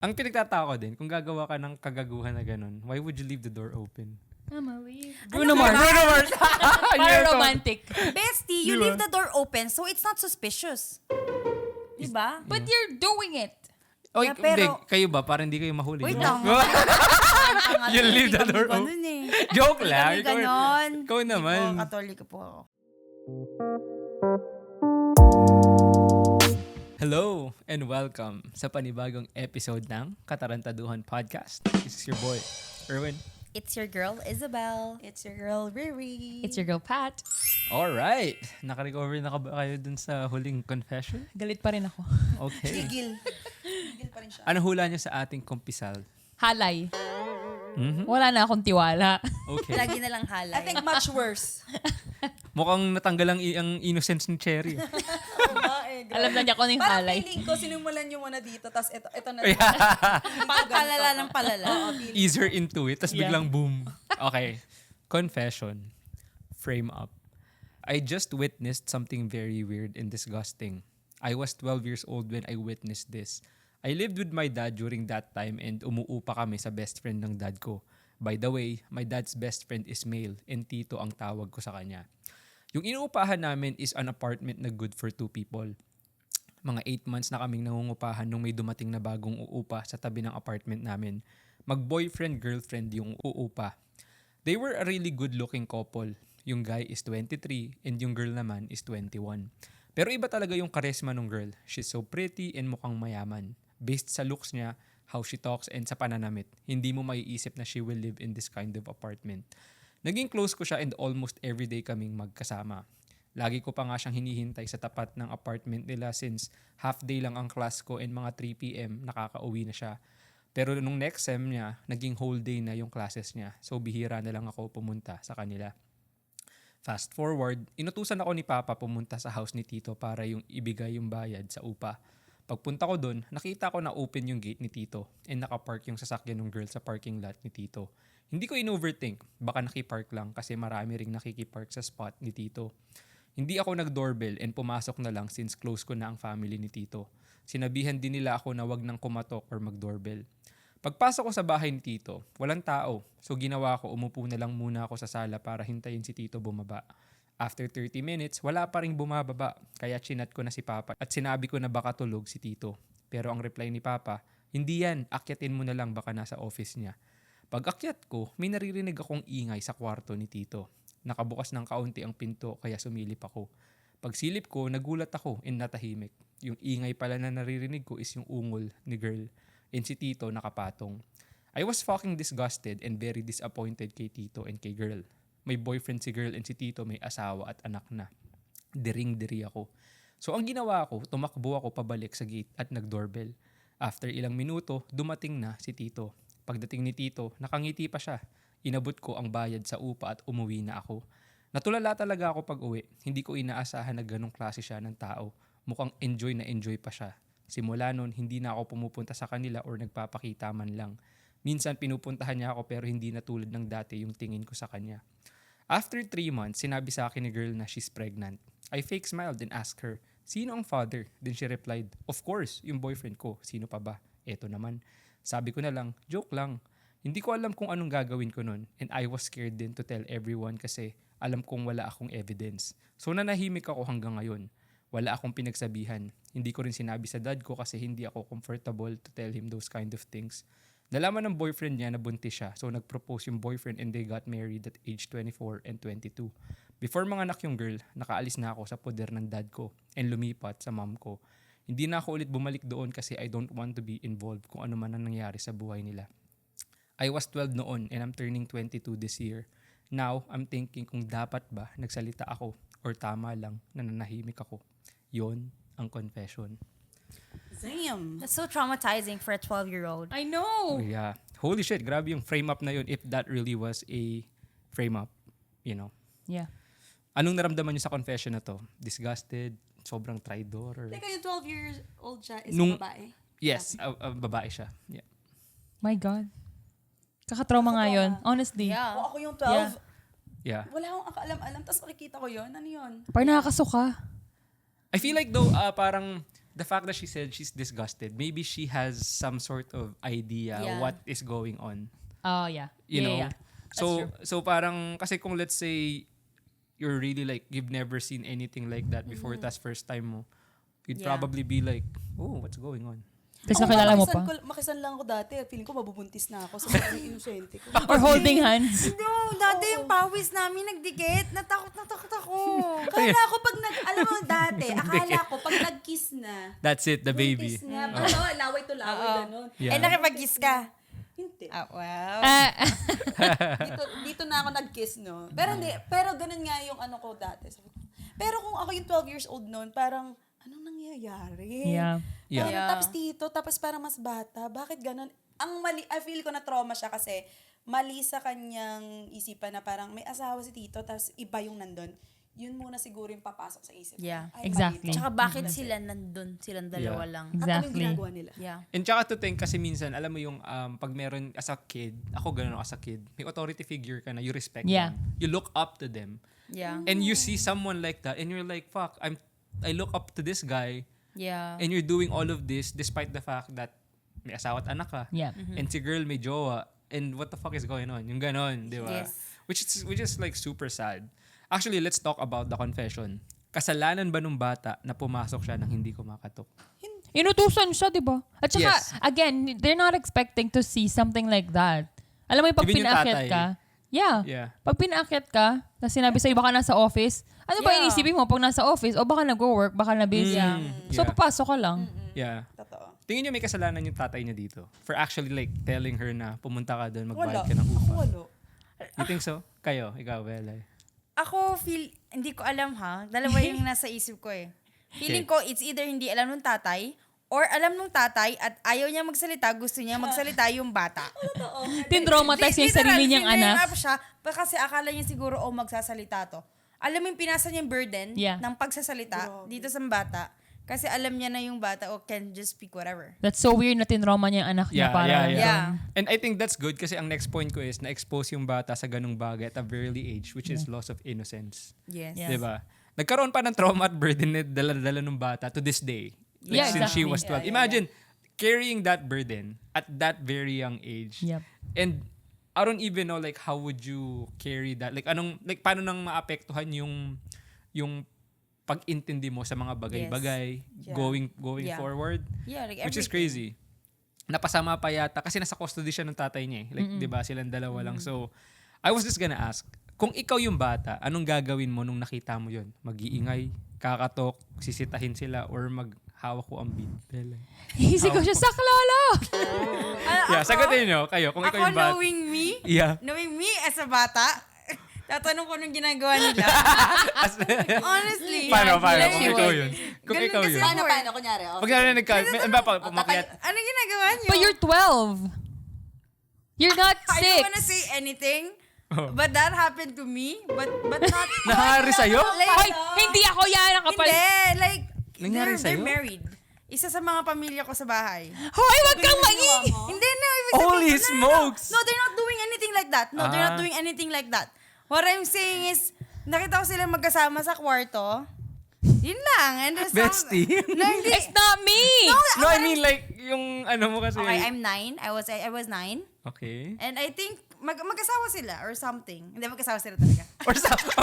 Ang pinagtataka ko din, kung gagawa ka ng kagaguhan na ganun, why would you leave the door open? Bruno Mars. Bruno Mars! Para romantic. Bestie, you leave the door open so it's not suspicious. Diba? But you're doing it. Oy, Yeah, pero- hindi, kayo ba? Parang hindi kayo mahuli. Wait no? lang. You leave the door open. Joke lang. Hindi kami ganon. Ikaw naman. Hindi po, Katoliko po ako. Hello and welcome sa panibagong episode ng Katarantaduhan Podcast. This is your boy, Erwin. It's your girl, Isabel. It's your girl, Riri. It's your girl, Pat. Alright. Naka-recover na ba kayo dun sa huling confession? Galit pa rin ako. Okay. Gigil. Gigil pa rin siya. Ano hula niyo sa ating kumpisal? Halay. Mhm. Wala na akong tiwala. Okay. Lagi na lang halay. I think much worse. Mukhang natanggal ang innocence ni Cherry. Oo nga eh. Alam na niya kung ano yung Parang halay. feeling ko, sinimulan nyo muna dito, tapos ito na. Palala ng palala. Easer into it, tas Yeah. biglang boom. Okay. Confession. Frame up. I just witnessed something very weird and disgusting. I was 12 years old when I witnessed this. I lived with my dad during that time and umuupa kami sa best friend ng dad ko. By the way, my dad's best friend is male and Tito ang tawag ko sa kanya. Yung inuupahan namin is an apartment na good for 2 people. Mga 8 months na kaming nangungupahan nung may dumating na bagong uupa sa tabi ng apartment namin. Mag-boyfriend-girlfriend yung uupa. They were a really good-looking couple. Yung guy is 23 and yung girl naman is 21. Pero iba talaga yung charisma ng girl. She's so pretty and mukhang mayaman. Based sa looks niya, how she talks and sa pananamit, hindi mo maiisip na she will live in this kind of apartment. Naging close ko siya and almost everyday kaming magkasama. Lagi ko pa nga siyang hinihintay sa tapat ng apartment nila since half day lang ang class ko and mga 3 p.m. nakakauwi na siya. Pero nung next sem niya, naging whole day na yung classes niya. So bihira na lang ako pumunta sa kanila. Fast forward, inutusan ako ni Papa pumunta sa house ni Tito para yung ibigay yung bayad sa upa. Pagpunta ko doon, nakita ko na open yung gate ni Tito and nakapark yung sasakyan ng girl sa parking lot ni Tito. Hindi ko in-overthink, baka nakipark lang kasi marami ring nakikipark sa spot ni Tito. Hindi ako nag-doorbell and pumasok na lang since close ko na ang family ni Tito. Sinabihan din nila ako na wag nang kumatok or mag-doorbell. Pagpasok ko sa bahay ni Tito, walang tao. So ginawa ko, umupo na lang muna ako sa sala para hintayin si Tito bumaba. After 30 minutes, wala pa ring bumababa. Kaya chinat ko na si Papa at sinabi ko na baka tulog si Tito. Pero ang reply ni Papa, hindi yan, akyatin mo na lang baka nasa office niya. Pag akyat ko, may naririnig akong ingay sa kwarto ni Tito. Nakabukas ng kaunti ang pinto kaya sumilip ako. Pagsilip ko, nagulat ako and natahimik. Yung ingay pala na naririnig ko is yung ungol ni girl. And si Tito nakapatong. I was fucking disgusted and very disappointed kay Tito and kay girl. May boyfriend si girl and si Tito may asawa at anak na. Diring-diri ako. So ang ginawa ko, tumakbo ako pabalik sa gate at nag-doorbell. After ilang minuto, dumating na si Tito. Pagdating ni Tito, nakangiti pa siya. Inabot ko ang bayad sa upa at umuwi na ako. Natulala talaga ako pag uwi. Hindi ko inaasahan na ganong klase siya ng tao. Mukhang enjoy na enjoy pa siya. Simula nun, hindi na ako pumupunta sa kanila or nagpapakita man lang. Minsan pinupuntahan niya ako pero hindi na tulad ng dati yung tingin ko sa kanya. After 3 months, sinabi sa akin ni girl na she's pregnant. I fake smiled and asked her, sino ang father? Then she replied, of course, yung boyfriend ko. Sino pa ba? Eto naman. Sabi ko na lang, joke lang. Hindi ko alam kung anong gagawin ko nun and I was scared din to tell everyone kasi alam kong wala akong evidence. So nanahimik ako hanggang ngayon. Wala akong pinagsabihan. Hindi ko rin sinabi sa dad ko kasi hindi ako comfortable to tell him those kind of things. Nalaman ng boyfriend niya na buntis siya so nag-propose yung boyfriend and they got married at age 24 and 22. Before manganak yung girl, nakaalis na ako sa poder ng dad ko and lumipat sa mom ko. Hindi na ako ulit bumalik doon kasi I don't want to be involved kung ano man ang nangyari sa buhay nila. I was 12 noon and I'm turning 22 this year. Now, I'm thinking kung dapat ba nagsalita ako or tama lang na nanahimik ako. Yon ang confession. Damn. That's so traumatizing for a 12-year-old. I know. Yeah. Holy shit, grabe yung frame up na yun if that really was a frame up, you know. Yeah. Anong naramdaman niyo sa confession na to? Disgusted? Sobrang traidor? Or... Teka, yung 12 years old siya is Nung- babae. Yes, babae siya. Yeah. My God. Kakatrauma nga yun. Honestly. Yeah. O ako yung 12, Yeah. wala akong akaalam-alam, tapos nakikita ko yun. Ano yun? Parang nakakasuka. I feel like though, parang the fact that she said she's disgusted, maybe she has some sort of idea Yeah. what is going on. Oh, yeah. You know? Yeah. So parang, kasi kung let's say, you're really like, you've never seen anything like that before, tas first time mo, you'd Yeah. probably be like, oh, what's going on? Tapos nakilala mo pa. Makisan lang ako dati. Feeling ko mabubuntis na ako sa mga inosente ko. Or holding hands. No, dati yung pawis namin nagdikit. Natakot ako. Akala ko pag alam mo dati, akala ko pag nag-kiss na, That's it, the baby. Kiss nga. Ano, laway to laway, ganun. Yeah. eh nakipag-kiss ka. Hindi. Wow. Dito na ako nag-kiss, no? Pero ganun nga yung ano ko dati. Sabi ko, pero kung ako yung 12 years old noon, parang, anong nangyayari? Yeah. Yeah. Parang, Yeah. tapos dito, tapos parang mas bata. Bakit ganun? Ang mali, I feel ko na trauma siya kasi mali sa kanyang isipan na parang may asawa si Tito, tapos iba yung nandun. Yun muna siguro yung papasok sa isip ko. Yeah. Ay, Exactly. mali to. Tsaka bakit sila nandun? Silang dalawa Yeah. lang. At anong Exactly. ginagawa nila? Yeah. And tsaka to think, kasi minsan, alam mo yung, pag meron as a kid, ako ganun ako as a kid, may authority figure ka na, you respect Yeah. them. You look up to them. Yeah. And you see someone like that, and you're like, fuck, I look up to this guy, Yeah. and you're doing all of this despite the fact that may asawa at anak ka. Yeah. And si girl may jowa. And what the fuck is going on? Yung ganon, di ba? Yes. Which is like super sad. Actually, let's talk about the confession. Kasalanan ba nung bata na pumasok siya nang hindi kumakatok? Inutusan siya, di ba? At saka, Yes. again, they're not expecting to see something like that. Alam mo yung pag Even yung pinaakyat tatay. ka, yeah. Yeah. Pag pinaakyat ka, tapos sinabi sa'yo, baka nasa office, ano ba Yeah. inisipin mo pag nasa office? O baka nag-work, baka na-busy. So, Yeah. papasok ka lang. Yeah. Totoo. Tingin niyo may kasalanan yung tatay niya dito for actually like telling her na pumunta ka doon, magbayad Wala. ka ng Ako upa. wala. You think so? Kayo, ikaw, Belay. Ako hindi ko alam ha. Dalawa yung nasa isip ko eh. Feeling ko it's either hindi alam nung tatay or alam nung tatay at ayaw niya magsalita, gusto niya magsalita yung bata. Tintraumatize niya yung sarili niyang anak. Up siya, kasi akala niya siguro magsasalita to. Alam mo yung pinasa niya yung burden Yeah. ng pagsasalita dito sa bata. Kasi alam niya na yung bata can just speak whatever. That's so weird na tinrauma niya yung anak niya para lang Yeah. doon. And I think that's good kasi ang next point ko is na-expose yung bata sa ganung bagay at a very early age, which is loss of innocence. Yes. Yeah. Diba? Nagkaroon pa ng trauma at burden na dala-dala ng bata to this day. Like, Yeah, since she exactly. was 12. Imagine, carrying that burden at that very young age. Yep. And I don't even know like how would you carry that? Like paano nang maapektuhan yung pag-intindi mo sa mga bagay-bagay Yeah. going Yeah. forward. Yeah, like Which is everything. crazy. Napasama pa yata kasi nasa custody siya ng tatay niya eh. Like, 'di ba, silang dalawa lang. So, I was just gonna ask, kung ikaw yung bata, anong gagawin mo nung nakita mo 'yon? Mag-iingay, kakatok, sisitahin sila or maghawak ko ang bibel. Hisi ko siya, saklolo! Yeah, sagutin niyo kayo kung ikaw Ako yung bata. knowing me as a bata, tatanong ko nung ginagawa nila. Honestly. Paano Like, kung ikaw yun? Kung Ganun ikaw kasi yun. ako eh. Paano, kunyari? Oh, Pag narinig ka, pumakyat. Ano ginagawa niyo? But you're 12. You're not I don't wanna 6. say anything, Oh. but that happened to me, but not... Nahari sa'yo? Hoy, hindi ako yan ang kapal. Hindi, like, Nangyari they're sa'yo? married. Isa sa mga pamilya ko sa bahay. Hoy, wag kang mangi! Hindi na, ibig Holy sabihin- smokes! No, they're not doing anything like that. No, they're not Ah. doing anything like that. What I'm saying is, nakita ko silang magkasama sa kwarto. Yun lang. And there's Bestie? No, hindi. It's not me! No, I mean like, yung ano mo kasi. Okay, I'm 9. I was 9. Okay. And I think, mag-asawa sila or something. Hindi, mag-asawa sila talaga. Or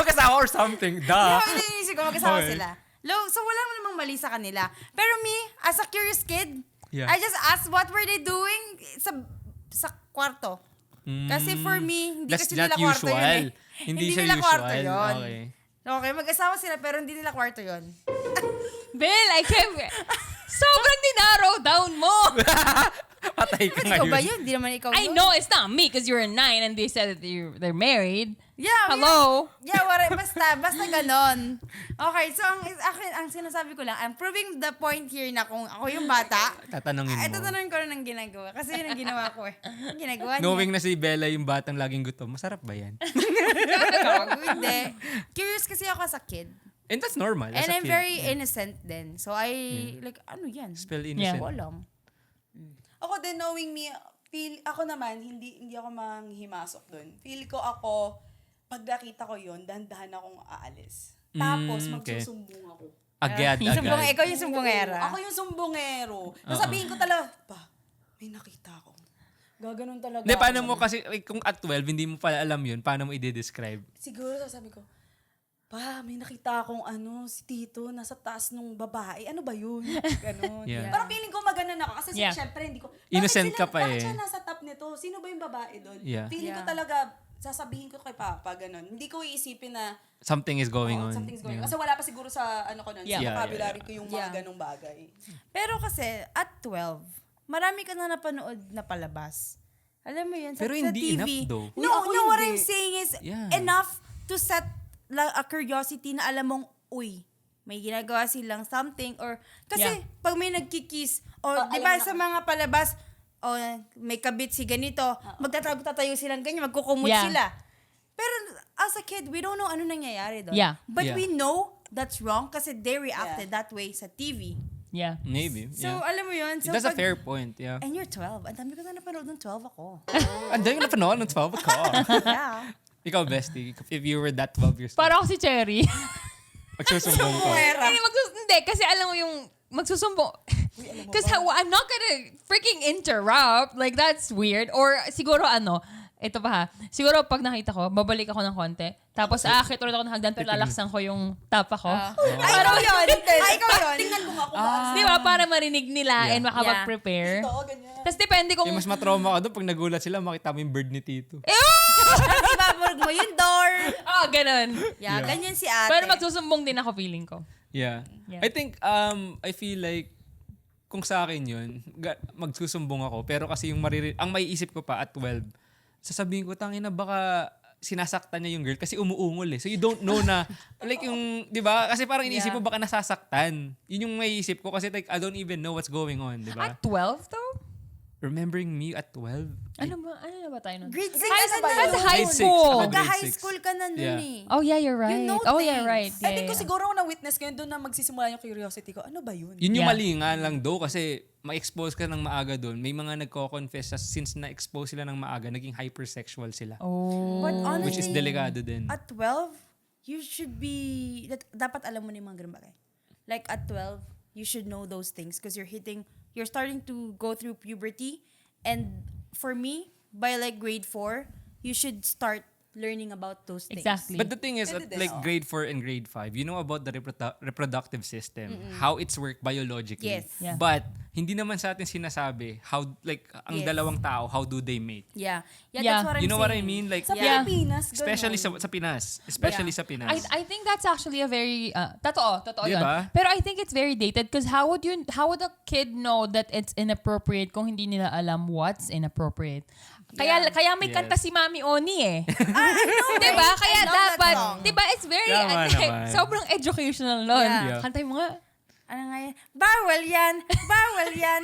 kasama or something. Duh. Hindi, inisip ko, mag-asawa Okay. sila. So, wala namang mali sa kanila. Pero me, as a curious kid, Yeah. I just asked what were they doing sa kwarto. Kasi for me, hindi That's kasi not nila kwarto usual. yun eh. Hindi siya nila usual. kwarto yun. Okay. Okay, mag-asawa sila pero hindi nila kwarto yun. Bill, I can't... Sobrang dinarrow down mo! Patay ka Ikaw ba ngayon. yun? Hindi naman ikaw I yun. know it's not me because you're 9 and they said that they're married. Yeah, Hello? Yeah, basta ganon. Okay, so ang sinasabi ko lang, I'm proving the point here na kung ako yung bata, Tatanungin mo. ay tatanungin ko rin ang ginagawa. Kasi yun ang ginawa ko eh. Ang ginagawa niya. Knowing na si Bella yung batang laging gutom, masarap ba yan? Gago, hindi. Curious kasi ako as a kid. And that's normal. as And a I'm kid. very innocent then. So like, ano yan? Spell Hindi innocent. ko alam. Ako din, knowing me, ako naman, hindi ako manghimasok dun. Feel ko ako, pag nakita ko yun, dahan-dahan akong aalis. Tapos, okay. magsusumbong ako. Agad. Ikaw yung sumbongera. Ako yung sumbongero. Nasabihin ko talaga, may nakita ako. Gaganon talaga. Hindi, paano ako. mo kasi, like, kung at 12, hindi mo pala alam yun, paano mo i-describe? Siguro sasabi ko, may nakita akong si Tito nasa taas nung babae. Ano ba yun? Ganon. Yeah. Parang feeling ko maganon ako. Kasi Yeah. syempre hindi ko, Innocent ka pa bakit eh. siya nasa top nito? Sino ba yung babae doon? Yeah. Feeling ko Yeah. talaga, sasabihin ko kay Papa, ganon. Hindi ko iisipin na, Something is going on. something's going on. Yeah. Kasi wala pa siguro sa, ko nun, Yeah. sa Yeah, vocabulary yeah. ko yung mga Yeah. ganong bagay. Pero kasi, at 12, marami ka na napanood na palabas. Alam mo yun, sa, Pero sa hindi TV. enough though. No, Uy, ako no, what hindi. I'm saying is Yeah. enough to set a curiosity na alam mong, may ginagawa silang something or kasi Yeah. pag may nagkikiss o di ba alam na sa mga palabas may kabit si ganito, magtatayo silang ganyan, magkukumot Yeah. sila. Pero as a kid, we don't know ano nangyayari doon. Yeah. But Yeah. we know that's wrong kasi they reacted that way sa TV. Yeah. Maybe. So, Yeah. alam mo yun. So, That's a pag- fair point, yeah. And you're 12. Ang dami ko na napanood ng 12 ako. Ang dami ko napanood ng 12 ako. Yeah. Ikaw, bestie, if you were that 12 years old, Para ako si Cherry. magsusumbong ka. Hindi, kasi alam mo yung magsusumbong. Kasi I'm not gonna freaking interrupt. Like, that's weird. Or siguro ito pa ha. Siguro pag nakita ko, babalik ako ng konti. Tapos aakit ulit ako ng hagdan pero lalaksan ko yung tapa ko. Ay, ikaw yun. Ay, ikaw yun. Tingnan mo nga kung bakit. Di ba? Para marinig nila and Yeah. makapag-prepare. Ito, ganyan. Tapos depende kung... Yung mas matrauma ka doon, pag nagulat sila, makita mo yung bird ni Tito. Tapos ibaburg mo yung door. ganun. Yeah, ganyan si ate. Pero magsusumbong din ako, feeling ko. Yeah. Yeah. I think, I feel like, kung sa akin yun, magsusumbong ako. Pero kasi yung ang maiisip ko pa at 12, sasabihin ko, tangina, baka sinasaktan niya yung girl kasi umuungol eh. So you don't know na, like yung, di ba? Kasi parang iniisip mo baka nasasaktan. Yun yung maiisip ko kasi like, I don't even know what's going on, di ba? At 12 though? Remembering me at 12? Ano na ba tayo nun? Grade 6 High ka school. na That's nun. high Grade six. school. Ako grade Magka-high six. school ka na nun Yeah. eh. Oh yeah, you're right. You know Oh yeah, things. right. I think ko Yeah. siguro na-witness ko yun doon na magsisimula yung curiosity ko. Ano ba yun? Yun yung Yeah. mali nga lang do kasi ma-expose ka ng maaga doon. May mga nagko-confess na since na-expose sila ng maaga, naging hypersexual sila. Oh. But honestly, Which is delikado din. at 12, you should be, dapat alam mo na yung mga ganun bagay. Like at 12, you should know those things because you're starting to go through puberty. And for me, by like grade 4, you should start learning about those things. Exactly. But the thing is, Pwede at din, like oo. grade 4 and grade 5, you know about the reproductive system, how it's worked biologically. Yes. Yeah. But hindi naman sa atin sinasabi how like ang Yes. dalawang tao, how do they mate. Yeah. Yeah, Yeah. that's what I'm You know what I saying. mean? Like Sa Yeah. Pilipinas, ganun. especially sa Pinas, especially sa Pinas. I think that's actually a very totoo yun. Diba? Pero I think it's very dated because how would a kid know that it's inappropriate kung hindi nila alam what's inappropriate? Kaya may Yes. kanta si Mami Oni eh. I know, Diba? right? Kaya I love that dapat, song. diba it's very, Tama naman. sobrang educational nun. Yeah. Kantay mo nga. Ano nga yan? Bawal yan! Bawal yan!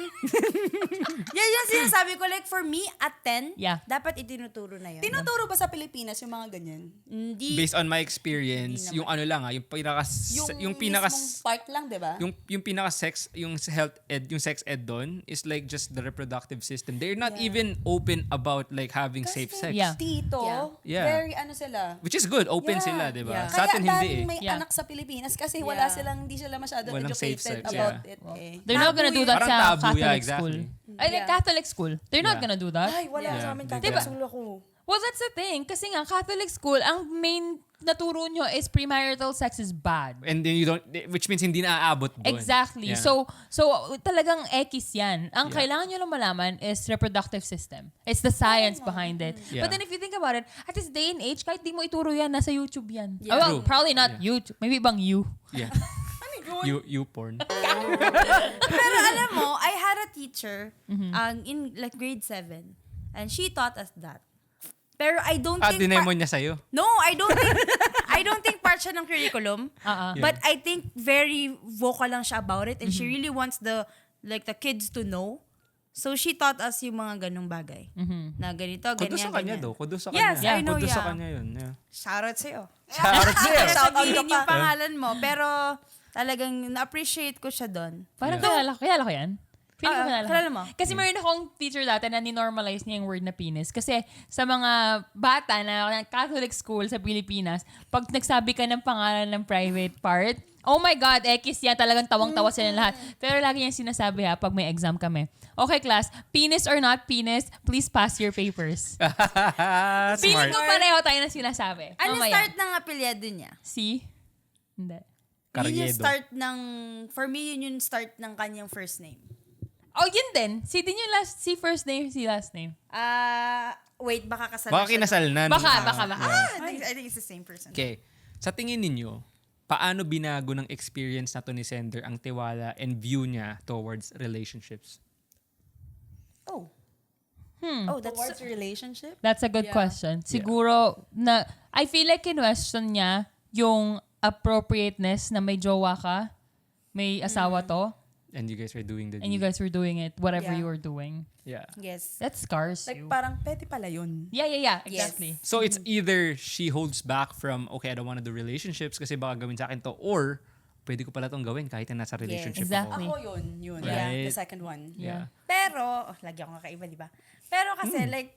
Yan yung sinasabi ko. Like, for me, at 10, Yeah. dapat itinuturo na yun. Tinuturo ba sa Pilipinas yung mga ganyan? Hindi. Based on my experience, yung ano lang yung pinaka mismong part lang, di ba? yung pinaka sex, yung health ed, yung sex ed doon is like just the reproductive system. They're not even open about like having safe sex. Yeah. Tito, Yeah. very sila. Which is good, open Yeah. sila, 'di ba? Yeah. Sa atin Kaya hindi daming eh. may Yeah. anak sa Pilipinas kasi Yeah. hindi sila masyado Walang safe educated sex, about yeah. it eh. They're not gonna do that Parang sa tabu, yeah, Catholic exactly. school. Ay, like Yeah. Catholic school. They're not Yeah. gonna do that. Ay, wala Yeah. sa amin Diba? Catholic school ako. Well, that's the thing. Kasi nga, Catholic school, ang main naturo nyo is premarital sex is bad. And then you don't, which means hindi na aabot doon. Exactly. Yeah. So talagang ekis yan. Ang Yeah. kailangan nyo lang malaman is reproductive system. It's the science behind it. Yeah. But then if you think about it, at this day and age, kahit di mo ituro yan, nasa YouTube yan. Yeah. Well, True. probably not Yeah. YouTube. Maybe ibang you. Yeah. you porn. Pero alam mo, I had a teacher in like grade 7 and she taught us that. Pero I don't think Dinemon niya sa'yo. No, I don't think part siya ng curriculum. But I think very vocal lang siya about it and she really wants the kids to know. So she taught us yung mga ganung bagay. Na ganito, Kudo ganyan, sa kanya ganyan. do. Kudo sa Yes, kanya. I know, Kudo sa yeah. kanya yun. Yeah. Shoutout sa'yo. Shoutout sa'yo. Kaya Shout out sabihin ka pa. yung pangalan mo. Pero talagang na-appreciate ko siya doon. Parang Yeah. kilala ko yan. Feeling ko kilala kilala ko. mo? Kasi meron akong teacher dati na ni-normalize niya yung word na penis. Kasi sa mga bata na Catholic school sa Pilipinas, pag nagsabi ka ng pangalan ng private part, oh my God, X yan. Talagang tawang-tawa sila lahat. Pero lagi niyang sinasabi pag may exam kami. Okay, class, penis or not penis, please pass your papers. Feeling Smart. ko pareho tayo na sinasabi. Ano Mamaya. start ng apelyado niya? Si? Hindi. Yun yung Carriedo. start ng, for me, yun yung start ng kanyang first name. Oh, yun din. Si din yung si first name, si last name. Wait, baka kasal Baka siya. kinasal na. Baka. I think it's the same person. Okay. Sa tingin ninyo, paano binago ng experience na to ni Sender ang tiwala and view niya towards relationships? Oh. Oh, that's Towards relationship? That's a good question. Siguro, I feel like kinwestiyon niya yung appropriateness na may jowa ka, may asawa to, And you guys are doing the and you deed. guys were doing it, whatever Yeah. you were doing. Yeah. yes. That scars Like you. parang pwede pala yun. Yeah, exactly. So it's either she holds back from, okay, I don't want to do relationships kasi baka gawin sa akin to, or pwede ko pala tong gawin kahit na nasa relationship exactly. ako. Ako yun. Right. The second one. Yeah. Pero, lagi ako kakaiba, di ba? Pero kasi, like,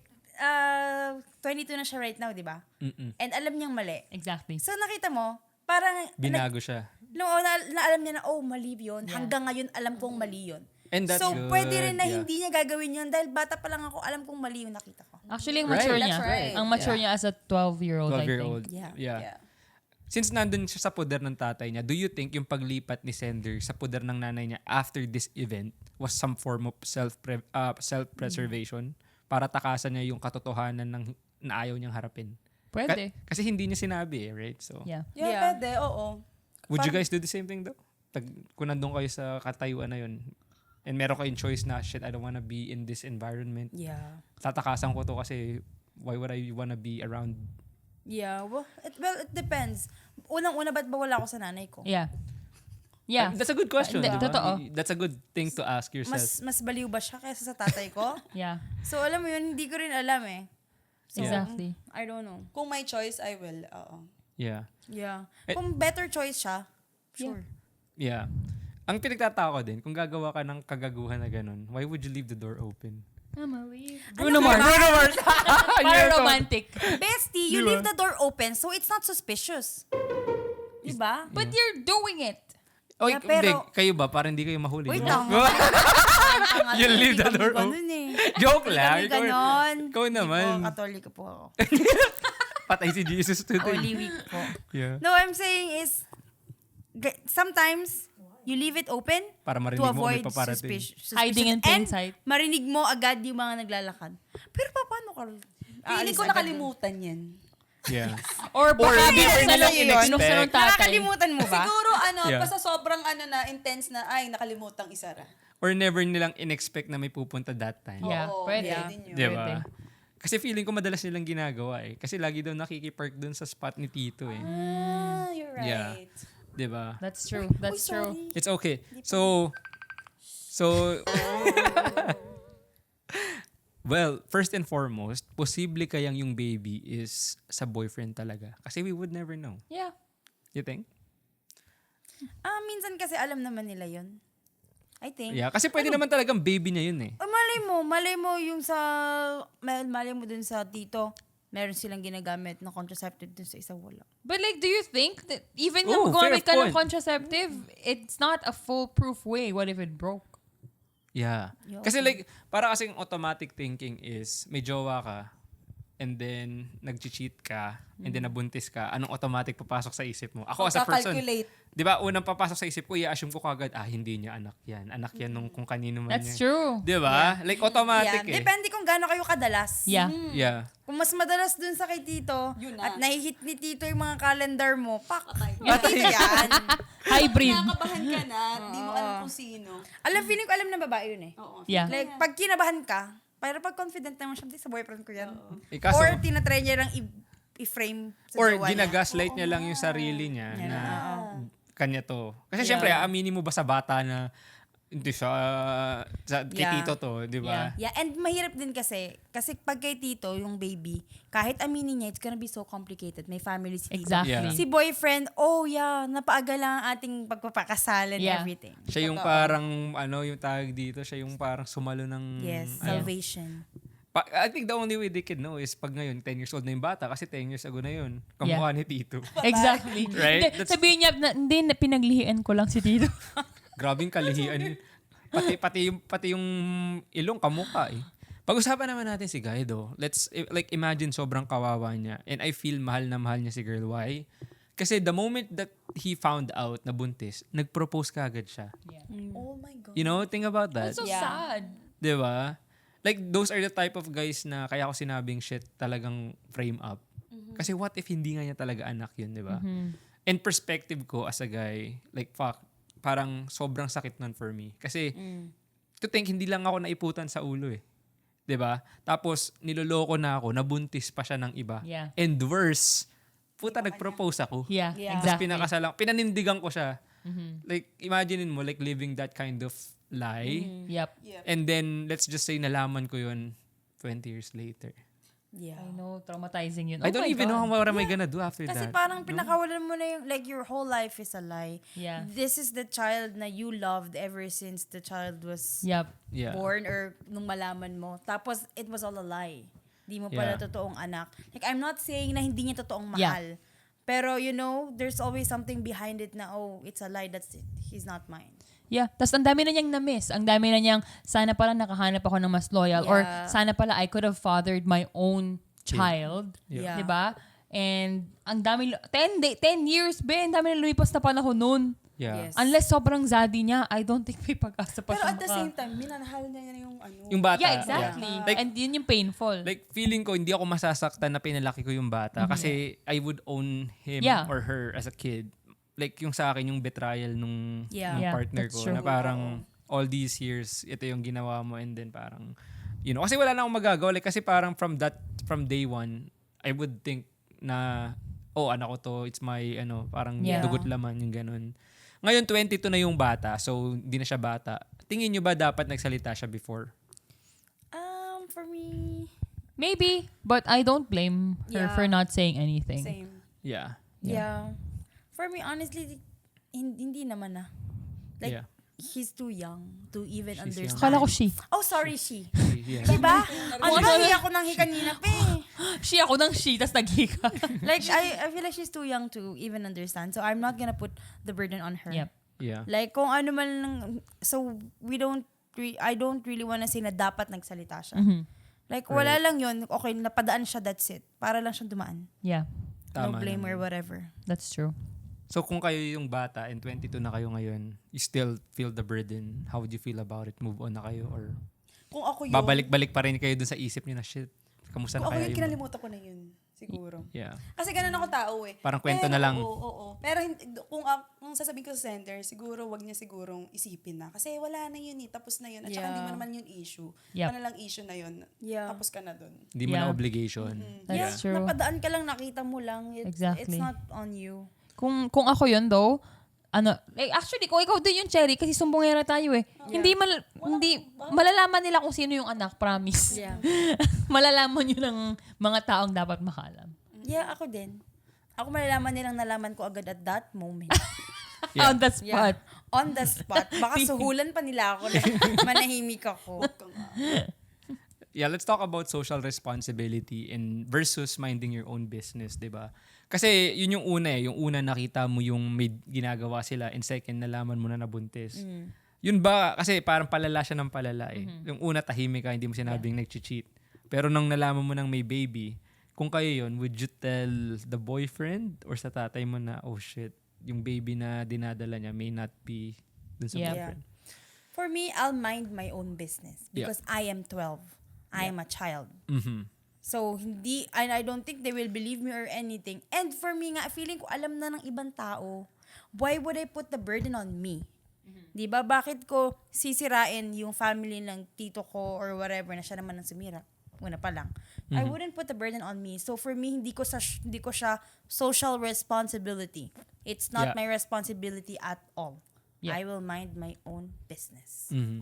22 na siya right now, di ba? And alam niyang mali. Exactly. So, nakita mo, parang, Binago siya. no, na alam niya na, oh, mali yun. Hanggang ngayon, alam kong mali yun. And that's So, good. pwede rin na Yeah. hindi niya gagawin yun dahil bata pa lang ako, alam kong mali yung nakita ko. Actually, ang Right. mature That's niya. right. Ang mature niya as a 12-year-old, I think. 12-year-old. Yeah. Yeah. Since nandun siya sa poder ng tatay niya, do you think yung paglipat ni Sender sa poder ng nanay niya after this event was some form of self-preservation para takasan niya yung katotohanan ng na ayaw niyang harapin? Pwede. Kasi hindi niya sinabi right? So, Yeah. Yeah, pwede. Oo. would you guys do the same thing though? Kung nandun kayo sa katayuan na yun, and meron kayong choice na, shit, I don't wanna be in this environment. Yeah. Tatakasan ko to kasi why would I wanna be around? Yeah. Well, it depends. Unang-una, ba't bawala ako sa nanay ko? Yeah. Yeah. That's a good question, Hindi, di ba? totoo. That's a good thing to ask yourself. Mas baliw ba siya kaysa sa tatay ko? Yeah. So, alam mo yun, hindi ko rin alam eh. So, Exactly. I don't know. Kung may choice, I will. Oo. Yeah. Yeah. Eh, Kung better choice siya, sure. Yeah. Ang pinagtataka ko din, kung gagawa ka ng kagaguhan na ganun, why would you leave the door open? Bruno Mars. Para romantic. Bestie, you leave the door open so it's not suspicious. Diba? But you're doing it. Oh, Yeah, hindi. pero- Kayo ba? Parang hindi kayo mahuli. Wait no? lang. You leave the door open. Ganun eh. Joke Hindi lang. kami ganon. Ikaw naman. Hindi po, Katoliko po ako. Patay si Jesus today. Holy Week po. Yeah. No, I'm saying is, sometimes, you leave it open Para marinig to mo kung may avoid paparating. Hiding in plain and sight. marinig mo agad yung mga naglalakad. Pero paano ka? Feeling ko agad nakalimutan yan. Yeah. Or baka hindi mo binuksan rin ng binuksan ng tatay. Nakakalimutan mo ba? Siguro, Yeah. basta sobrang intense na, ay, nakalimutang isara. Or never nilang in-expect na may pupunta that time. Yeah, Oo, pwede. pwede yun. Di Pwede. ba? Kasi feeling ko madalas nilang ginagawa eh. Kasi lagi daw nakikipark dun sa spot ni Tito eh. Ah, you're Yeah. right. Di ba? That's true. That's true. It's okay. So, well, first and foremost, posible kayang yung baby is sa boyfriend talaga. Kasi we would never know. Yeah. You think? Minsan kasi alam naman nila yun. I think. Yeah, kasi pwede naman talagang baby niya yun eh. Oh, malay mo yung sa, malay mo dun sa tito, meron silang ginagamit na contraceptive dun sa isa wala. But like, do you think that even Oh, yung gumamit ka fair ng point. contraceptive, it's not a foolproof way? What if it broke? Yeah. Yeah, Kasi like, para kasing automatic thinking is, may jowa ka, and then nag-cheat ka, and then nabuntis ka, anong automatic papasok sa isip mo? Ako as a person, Calculate. di ba, unang papasok sa isip ko, i-assume ko kagad, hindi niya anak yan. Anak yan nung kung kanino man That's niya. true. Di ba? Like, automatic eh. Depende kung gaano kayo kadalas. Yeah. Yeah. Kung mas madalas dun sa kay tito, Yun na. at nahihit ni tito yung mga calendar mo, Patay. yan. Hybrid. Nakakabahan ka na, di mo alam kung sino. Feeling ko alam na babae yun eh. Oo. Yeah. Like, pag kinabahan ka, pero pag confident naman siya, sa boyfriend ko yan. Eh, kaso, Or tinatry niya lang i-frame sa or jowa niya. ginagaslight niya lang yung sarili niya na kanya to. Kasi syempre, aminin mo ba sa bata na Hindi siya, kay Yeah. tito to, di ba? Yeah, and mahirap din kasi pag kay tito, yung baby, kahit aminin niya, it's gonna be so complicated. May family si tito. Exactly. Yeah. Si boyfriend, napaaga lang ang ating pagpapakasal and Yeah. everything. Siya yung parang, yung tawag dito, siya yung parang sumalo ng... Yes, ano. salvation. I think the only way they can know is pag ngayon, 10 years old na yung bata kasi 10 years ago na yun. Kamukha ni Tito. Exactly. Right? Hindi, sabihin niya, hindi, pinaglihian ko lang si Tito. Grabing kalihian. Pati yung ilong kamukha eh. Pag-usapan naman natin si Guido. Let's imagine sobrang kawawa niya. And I feel mahal na mahal niya si girl. Why? Kasi the moment that he found out na buntis, nag-propose ka agad siya. Oh my God. You know, think about that. That's so Yeah. sad. Di ba? Like, those are the type of guys na kaya ko sinabing shit talagang frame up. Kasi what if hindi nga niya talaga anak yun, di ba? And perspective ko as a guy, like, fuck, parang sobrang sakit nun for me. Kasi, to think, hindi lang ako naiputan sa ulo eh. 'Di ba? Tapos, niloloko na ako, nabuntis pa siya ng iba. Yeah. And worse, nag-propose ako. Yeah, Yeah. Tapos exactly. pinakasalang, pinanindigan ko siya. Like, imaginein mo, like, living that kind of lie. Yep. And then, let's just say, nalaman ko yun 20 years later. Yeah. I know, traumatizing yun. I don't Oh my even know God. what am I gonna do after Kasi that. parang pinakawalan mo na yung, like, your whole life is a lie. Yeah. This is the child na you loved ever since the child was Yep. Yeah. born or nung malaman mo. Tapos, it was all a lie. Di mo pala Yeah. totoong anak. Like, I'm not saying na hindi niya totoong Yeah. mahal. Pero, there's always something behind it na, it's a lie, that's it. He's not mine. Yeah. Tapos ang dami na niyang na-miss. Ang dami na niyang, sana pala nakahanap ako ng mas loyal. Or Yeah. sana pala I could have fathered my own child. Yeah. Diba? And ang dami, 10 years, ang dami na lumipas na panahon nun. Yeah. Yes. Unless sobrang zaddy niya, I don't think may pag-asa pa Pero siya at the maka- same time, minanahal niya yung ano. Yung bata. Yeah, exactly. Yeah. Like, And yun yung painful. like, feeling ko, hindi ako masasaktan na pinalaki ko yung bata kasi I would own him Yeah. or her as a kid. Like, yung sa akin, yung betrayal nung Yeah. Yeah, partner that's ko. true. Na parang, all these years, ito yung ginawa mo and then parang, kasi wala na akong magagawa. Like, kasi parang from day one, I would think na, anak ko to, it's my, parang Yeah. dugot laman, yung ganun. Ngayon, 22 na yung bata, so hindi na siya bata. Tingin nyo ba dapat nagsalita siya before? For me, Maybe, but I don't blame her Yeah. for not saying anything. Same. Yeah. yeah. For me, honestly, hindi naman na. Like, Yeah. he's too young to even She's understand. Akala ko she. Oh, sorry, she. Yeah. Diba? Ang nangi ako nang kanina pa eh. She ako ng she, tas naghika. Like, I feel like she's too young to even understand. So, I'm not gonna put the burden on her. Yep. Yeah. Like, kung ano man lang, so, I don't really wanna say na dapat nagsalita siya. Like, wala lang yun. Okay, napadaan siya, that's it. Para lang siyang dumaan. Yeah, Tama no blame naman. or whatever. that's true. So kung kayo yung bata and 22 na kayo ngayon, you still feel the burden, how would you feel about it? Move on na kayo? Or Kung ako yun, babalik-balik pa rin kayo dun sa isip niyo na shit, kamusta kung na ako kaya yun, yung... kinalimutan ko na yun. Siguro. Yeah. Kasi ganun ako tao eh. Parang kwento Pero, na lang. Oo. Pero kung sasabihin ko sa center, siguro wag niya sigurong isipin na. Kasi wala na yun eh. Tapos na yun. At saka Yeah. hindi mo naman yun issue. Yep. Ano lang issue na yun. Yeah. Tapos ka na dun. Hindi mo na Yeah. obligation. That's true. Napadaan ka lang, nakita mo lang. It's Exactly. not on you. Kung ako yun though, actually, kung ikaw din yung Cherry, kasi sumbongera tayo eh. Hindi malalaman nila kung sino yung anak, promise. Yeah. Malalaman yun ng mga taong dapat makalam. Yeah, ako din. Ako malalaman nilang nalaman ko agad at that moment. Yeah. On the spot. On the spot. Baka suhulan pa nila ako na manahimik ako. Yeah, let's talk about social responsibility and versus minding your own business, 'di ba? Kasi yun yung una yung una nakita mo yung may ginagawa sila and second nalaman mo na nabuntis. Yun ba kasi parang palala siya ng palala eh. Yung una tahimik ka, hindi mo sinabing nag-cheat. Pero nung nalaman mo nang may baby, kung kayo yun, would you tell the boyfriend or sa tatay mo na, oh shit, yung baby na dinadala niya may not be dun sa Yeah. boyfriend? For me, I'll mind my own business because I am 12. I am a child. Mhm. So, and I don't think they will believe me or anything. And for me nga, feeling ko alam na ng ibang tao. Why would I put the burden on me? Di ba? Bakit ko sisirain yung family ng tito ko or whatever na siya naman ang sumira? Una pa lang. I wouldn't put the burden on me. So for me, hindi ko siya social responsibility. It's not Yeah. my responsibility at all. Yeah. I will mind my own business. Mhm.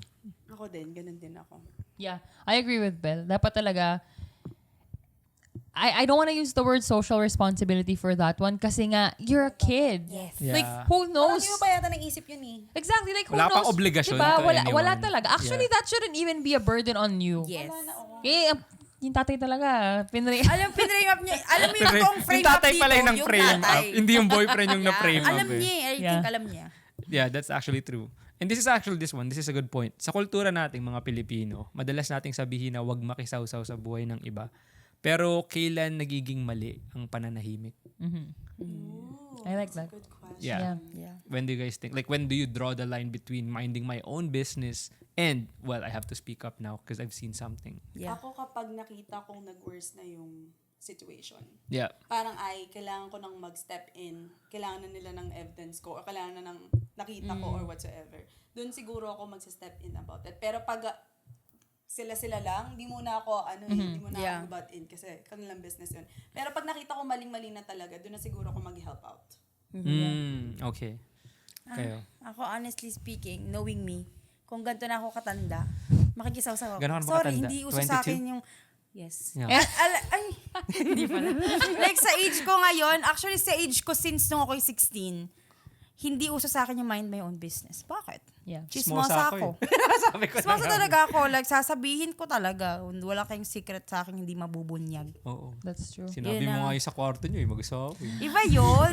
Ako din, ganun din ako. Yeah, I agree with Belle. Dapat talaga, I don't want to use the word social responsibility for that one kasi nga, you're a kid. Yes. Yeah. Like, who Parang knows? hindi mo pa yata naisip yun eh. Exactly, like who Wala knows? pang obligasyon diba? to Wala anyone. talaga. Actually, Yeah. that shouldn't even be a burden on you. Yes. Wala na, oo. Eh, yung tatay talaga, pinray. Pinrame up niya. Alam mo yung toong frame yung tatay up pala dito, yung na-frame tatay. up. Hindi yung boyfriend yung Yeah. na-frame up. Alam eh. niya, I Yeah. think alam niya. Yeah, that's actually true. And this is actually this is a good point. Sa kultura nating mga Pilipino, madalas nating sabihin na wag makisawsaw sa buhay ng iba. Pero kailan nagiging mali ang pananahimik? I like that. Good question. Yeah. Yeah. When do you guys think? Like, when do you draw the line between minding my own business and, well, I have to speak up now because I've seen something. Yeah. Ako kapag nakita kong nag-worse na yung situation, Yeah. parang kailangan ko nang mag-step in, kailangan na nila ng evidence ko, or kailangan na ng nakita ko or whatsoever. Doon siguro ako mag-step in about it. Pero pag sila-sila lang, hindi muna ako, hindi muna Yeah. ako butt in kasi kanilang business yun. Pero pag nakita ko maling-mali na talaga, doon na siguro ako mag-help out. Okay. Kayo. Ako, honestly speaking, knowing me, kung ganito na ako katanda, makikisaw-saw ako. Gano'n ka ba Sorry, katanda? hindi uso sa akin yung... Yes. Yeah. Ay, hindi pala. Like sa age ko ngayon, actually sa age ko since nung ako'y 16, hindi uso sa akin yung mind my own business. Bakit? Yeah. Chismosa ako. Sabi ko Chismosa na. talaga ako. Like, sasabihin ko talaga. Wala kayong secret sa akin, hindi mabubunyag. Oo. That's true. Sinabi Yun mo na. nga yung sa kwarto nyo, mag-asawa. Iba yun.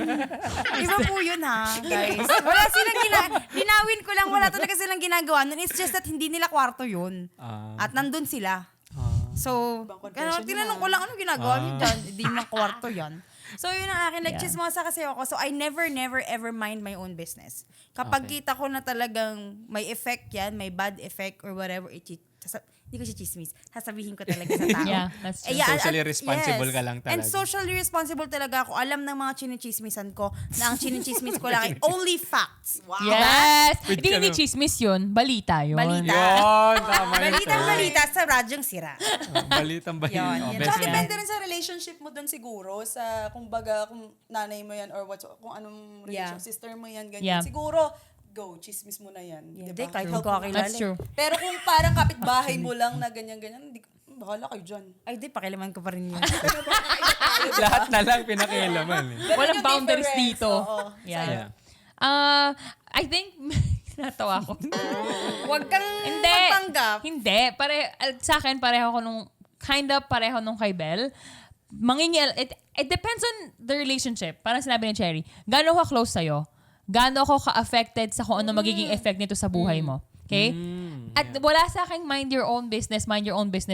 Iba po yun ha, guys. Wala silang linawin ko lang, wala talaga silang ginagawa nun. It's just that hindi nila kwarto yun. At nandun sila. So, Ibang confession tinanong yun, ko lang, ano ginagawa niyo dyan? Hindi naman kwarto yan. So, yun ang akin. Like, Yeah. chismosa kasi ako. So, I never, ever mind my own business. Kapag Okay. kita ko na talagang may effect yan, may bad effect or whatever, hindi ko siya chismis. Sasabihin ko talaga sa tao. Yeah, that's true. Socially responsible ka lang And talaga. socially responsible talaga ako. Alam ng mga chinichismisan ko na ang chinichismis ko lang ay only facts. Wow. Yes! With Hindi, hindi ano? chismis yun. Balita yun. Balita. Yun, tama yun. Balitang-balita sa radyong sira. Balitang balita. Yun, Oh, yun. best Tsaka friend. depende rin sa relationship mo doon siguro, sa kung nanay mo yan or kung anong relation, Yeah. sister mo yan, Yeah. ganyan. Siguro, go, chismis mo na yan. Hindi, Diba? kahit Help mo. magkakilala. That's true. Pero kung parang kapitbahay mo lang na ganyan-ganyan, hindi, bahala kayo dyan. Ay, di, pakilaman ko pa rin yun. Lahat na lang pinakialaman. Eh. Walang yung boundaries difference, dito. oo. Yeah. I think, natawa ako. Huwag kang Hindi. magpanggap. Hindi. Sa akin, pareho nung kay Belle. It depends on the relationship. Parang sinabi ni Cherry, gaano ka close sa'yo? Gaano ako ka-affected sa kung ano magiging effect nito sa buhay mo? Okay? At wala sa akin mind your own business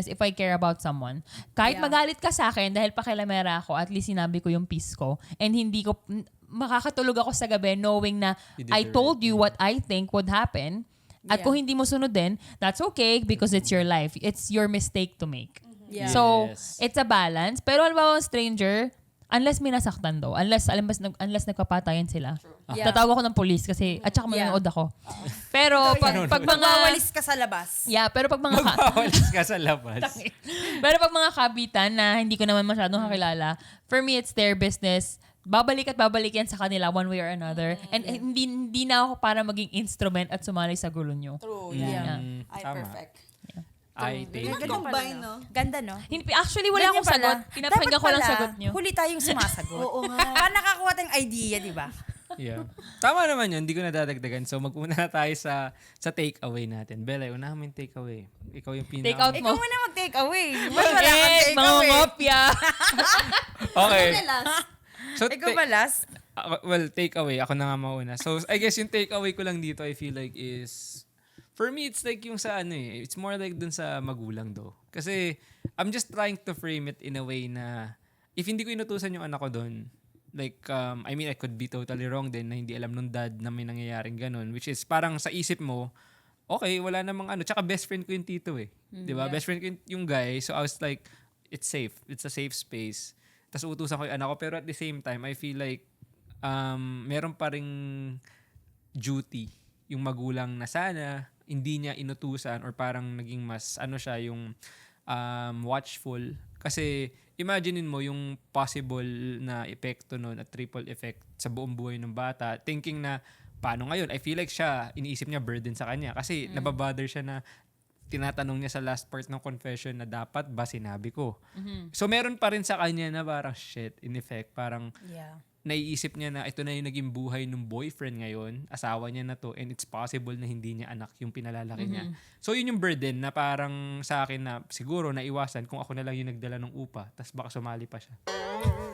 if I care about someone. Kahit magalit ka sa akin dahil pakilamera ako, at least sinabi ko yung peace ko. And hindi ko, makakatulog ako sa gabi knowing na You did I the told right you what I think would happen. At kung hindi mo sunod din, that's okay because it's your life. It's your mistake to make. Yeah. So, Yes. it's a balance. Pero halimbawa, stranger, unless may nasaktan daw, unless nagpapatayan sila, Yeah. tatawag ako ng police kasi, at saka Yeah. manonood ako. Pero pag mga, Magwawalis ka sa labas. yeah, pero pag mga, Magpawalis ka sa labas. pero pag mga kabitan na hindi ko naman masyadong kakilala, for me, it's their business. Babalik yan sa kanila one way or another. And hindi na ako para maging instrument at sumali sa gulo nyo. True, Yeah. I Tama. perfect. I think. Ganyan pala, Combine, no? no? Ganda, no? Actually, wala Ganyan akong sagot. pala. Pinapakinggan ko lang Dapat pala, sagot nyo. huli tayong sumasagot. Oo nga. Para nakakuha tayong idea, di ba? Yeah. Tama naman yun. Hindi ko nadadagdagan. So, mag-una na tayo sa takeaway natin. Bella, unahan mo yung takeaway. Ikaw yung pinaka... Take out Ikaw mo. muna mag-take away. Mas wala kang Eh, take mga away. ngopya. Okay. So, Ikaw ba last? well, takeaway. Ako na nga mauna. So, I guess yung takeaway ko lang dito, I feel like is... For me, it's like yung sa it's more like dun sa magulang do. Kasi, I'm just trying to frame it in a way na if hindi ko inutusan yung anak ko dun, like, I mean, I could be totally wrong din na hindi alam nung dad na may nangyayaring ganun. Which is, parang sa isip mo, okay, wala namang Tsaka best friend ko yung tito eh. Di ba? Best friend ko yung guy. So, I was like, it's safe. It's a safe space. Tapos utusan ko yung anak ko. Pero at the same time, I feel like, meron pa ring duty yung magulang na sana hindi niya inutusan or parang naging mas siya yung watchful. Kasi imaginein mo yung possible na epekto nun at triple effect sa buong buhay ng bata. Thinking na paano ngayon? I feel like siya, iniisip niya burden sa kanya. Kasi nababother siya na tinatanong niya sa last part ng confession na dapat ba sinabi ko. So meron pa rin sa kanya na parang shit, in effect, parang Yeah. naiisip niya na ito na yung naging buhay ng boyfriend ngayon, asawa niya na to, and it's possible na hindi niya anak yung pinalalaki niya. So yun yung burden na parang sa akin na siguro naiwasan kung ako na lang yung nagdala ng upa, tas baka sumali pa siya.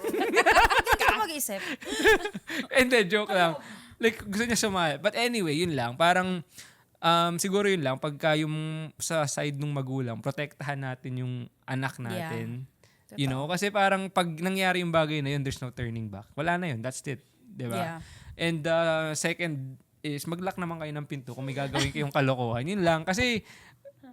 Hindi ka mag-isip. Hindi, joke lang. Like, gusto niya sumali. But anyway, yun lang. Parang, siguro yun lang, pagka yung sa side ng magulang, protektahan natin yung anak natin. You know? Kasi parang pag nangyari yung bagay na yun, there's no turning back. Wala na yun. That's it. Diba? Yeah. And second is, mag-lock naman kayo ng pinto kung may gagawin kayong kalokohan. Yun lang. Kasi,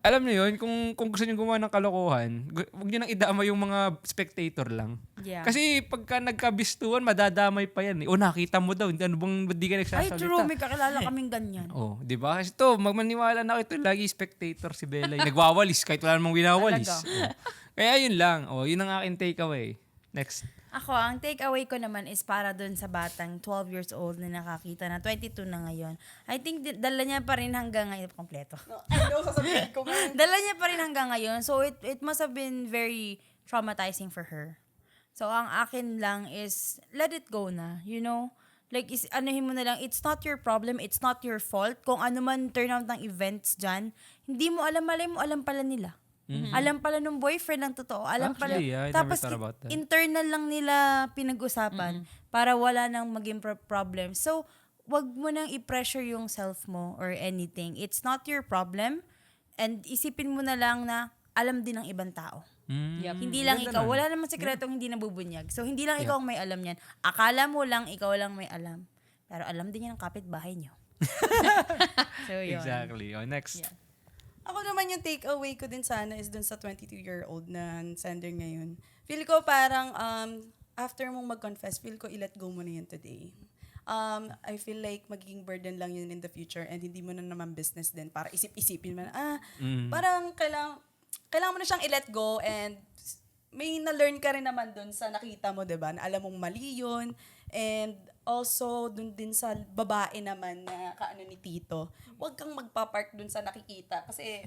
alam niyo yun, kung gusto niyo gumawa ng kalokohan, huwag niyo nang idama yung mga spectator lang. Yeah. Kasi pagka nagkabistuhan, madadamay pa yan. O nakita mo daw, ano bang ba't di ka Ay, nagsasalita? true. May kakilala kaming ganyan. Oh, 'di ba? Kasi to, magmaniwala na ito, lagi spectator si Bella. Nagwawalis kahit wala namang winawalis. Talaga. Oh. Kaya yun lang. Oh, yun ang aking takeaway. Next. Ako, ang takeaway ko naman is para dun sa batang 12 years old na nakakita na 22 na ngayon. I think dala niya pa rin hanggang ngayon. Kompleto. Ano, sasabihin ko nga. Dala niya pa rin hanggang ngayon. So, it must have been very traumatizing for her. So, ang akin lang is, let it go na. You know? Like, anuhin mo na lang, it's not your problem, it's not your fault. Kung ano man turn out ng events dyan, hindi mo alam, malay mo, alam pala nila. Alam pala nung boyfriend ng totoo. Alam Actually, pala. I never Tapos, thought about that. internal lang nila pinag-usapan para wala nang maging problem. So, wag mo nang i-pressure yung self mo or anything. It's not your problem. And isipin mo na lang na alam din ng ibang tao. Yep. Hindi lang Ganda ikaw. nun. Wala namang sekretong hindi nabubunyag. So, hindi lang ikaw ang may alam yan. Akala mo lang, ikaw lang may alam. Pero alam din yan ng kapitbahay nyo. So, yun. Exactly. Oh, next. Yeah. Ako naman yung takeaway ko din sana is dun sa 22-year-old na sender ngayon. Feel ko parang after mong mag-confess, feel ko i-let go mo na yun today. I feel like magiging burden lang yun in the future and hindi mo na naman business din para isip-isipin mo na, parang kailangan mo na siyang i-let go and may na-learn ka rin naman dun sa nakita mo, diba? Na alam mong mali yun. And also, dun din sa babae naman na kaano ni Tito, huwag kang magpapark dun sa nakikita. Kasi,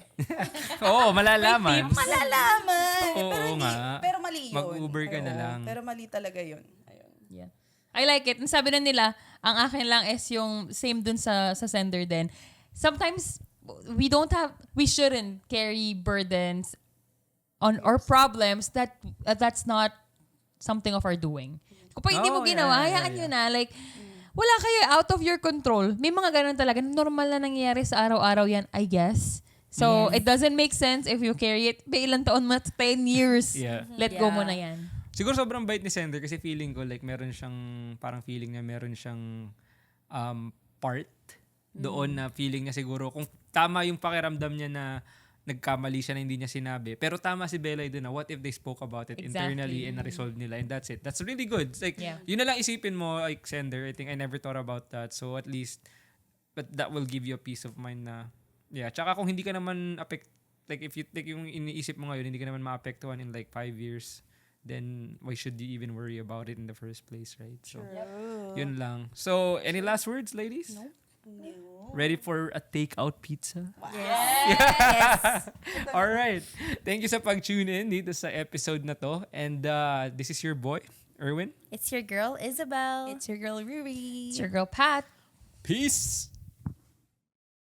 Oo, malalaman. malalaman. Oo, pero hindi, nga. pero mali yun. Mag-Uber ka na Oo, lang. Pero mali talaga yun. Ayun. Yeah. I like it. Ang sabi na nila, ang akin lang is yung same dun sa sender din. Sometimes, we shouldn't carry burdens on or problems that's not something of our doing. Kung pag hindi mo Oh, ginawa, yeah. hayaan nyo na. Like, wala kayo out of your control. May mga ganun talaga. Normal na nangyayari sa araw-araw yan, I guess. So, it doesn't make sense if you carry it. May ilang taon mo, 10 years. Yeah. Let go Yeah. mo na yan. Siguro sobrang bait ni sender kasi feeling ko like meron siyang parang feeling na meron siyang part doon na feeling niya siguro kung tama yung pakiramdam niya na nagkamali siya na hindi niya sinabi. Pero tama si Bella doon na what if they spoke about it internally and na-resolve nila and that's it. That's really good. It's like, yun na lang isipin mo like sender. I think I never thought about that. So at least, but that will give you a peace of mind na, yeah. Tsaka kung hindi ka naman like if you take yung iniisip mo ngayon, hindi ka naman maapektuhan in like 5 years, then why should you even worry about it in the first place, right? So, yun lang. So, any last words, ladies? No. Ready for a takeout pizza? Yes! All right. Thank you sa pag-tune in dito sa episode na to. And this is your boy, Erwin. It's your girl, Isabel. It's your girl, Riri. It's your girl, Pat. Peace!